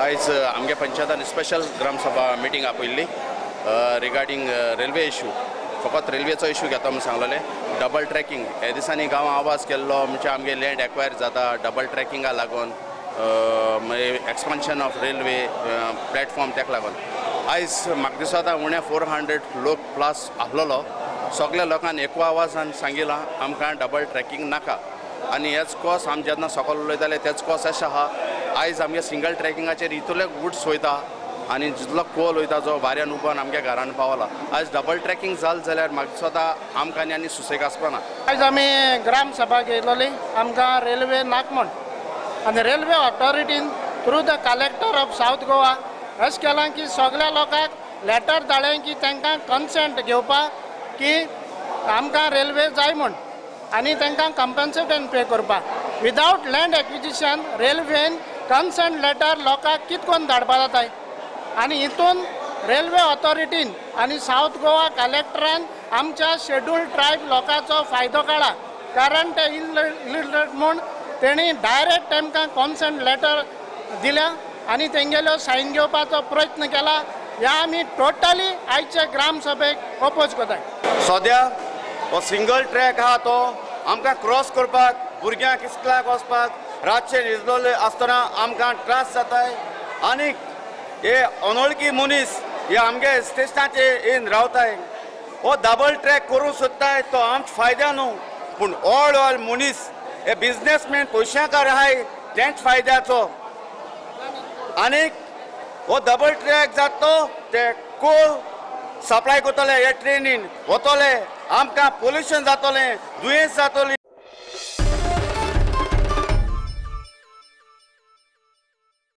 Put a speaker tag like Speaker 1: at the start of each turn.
Speaker 1: आयज आमगे पंचायतान स्पेशल ग्रामसभा meeting आपयल्ली regarding railway issue. फकत रेल्वेचो इश्यू घेता म्हणून सांगलेले. डबल ट्रॅकिंग हे दिसांनी गांवां आवाज केल्लो म्हणजे आमगे लँड एक्वायर जाता डबल ट्रॅकिंगा लागून एक्सपान्शन ऑफ रेल्वे प्लॅटफॉर्म ताका लागून. आयज म्हाका दिसता उणे 400 लोक प्लस आसलेलो. सगळ्या लोकांनी एकू आवाजान सांगिलां आमकां डबल ट्रॅकिंग नाका आनी हेच कोस आमी जेन्ना सकयल उलयताले तेच कोस अशें आहा. आयज आमगे सिंगल ट्रॅकिंगाचेर इतले गुड्स वयता आनी जितलो कोल वयता जो भाऱ्यान उबोन आमगे घरान पावला. आयज डबल ट्रॅकिंग जालें जाल्यार म्हाका दिसता आमकां आनी सुसेग आसपाना.
Speaker 2: आयज आमी ग्राम सभा घेतलेली आमकां रेल्वे नाक म्हण आनी रेल्वे ऑथॉरिटीन through the collector of South Goa अशें केलां की सगळ्या लोकांक लेटर धाडलें की तांकां कन्सेंट घेवपाक की आमकां रेल्वे जाय म्हण आनी तांकां कंपेन्सेशन पे करपाक. विदावट लँड एक्विजिशन रेल्वेन कन्सेंट लेटर लोकांक कितें करून धाडपाक जाता आनी हितून रेल्वे ऑथॉरिटीन आनी सावथ गोवा कलेक्टरान आमच्या शेड्यूल्ड ट्रायब लोकांचो फायदो काडला. कारण ते इलिटरेट म्हूण तेणी डायरेक्ट तांकां कन्सेंट लेटर दिल्या आनी तेंगेल्यो सायन घेवपाचो प्रयत्न केला. ह्या आमी टोटली आयचे ग्राम सभेक अपोज करतात.
Speaker 3: सद्या हो सिंगल ट्रॅक आहा तो आमकां क्रॉस करपाक भुरग्यांक इस्कलाक वचपाक रातचे न्हिदलोले आसतना आमकां त्रास जाताय. आनीक हे अनवळखी मनीस हे आमगे स्टेशनाचेर येवन रावताय. हो डबल ट्रॅक करूंक सोदताय तो आमच्या फायद्या न्हू पूण ऑल मनीस हे बिजनेसमॅन पयशांकार आहाय तेंच फायद्याचो. आनीक हो डबल ट्रॅक जाता ते कोल सप्लाय करतले हे ट्रेनीन वतले आमकां पोल्युशन जातलें दुयेंस जातली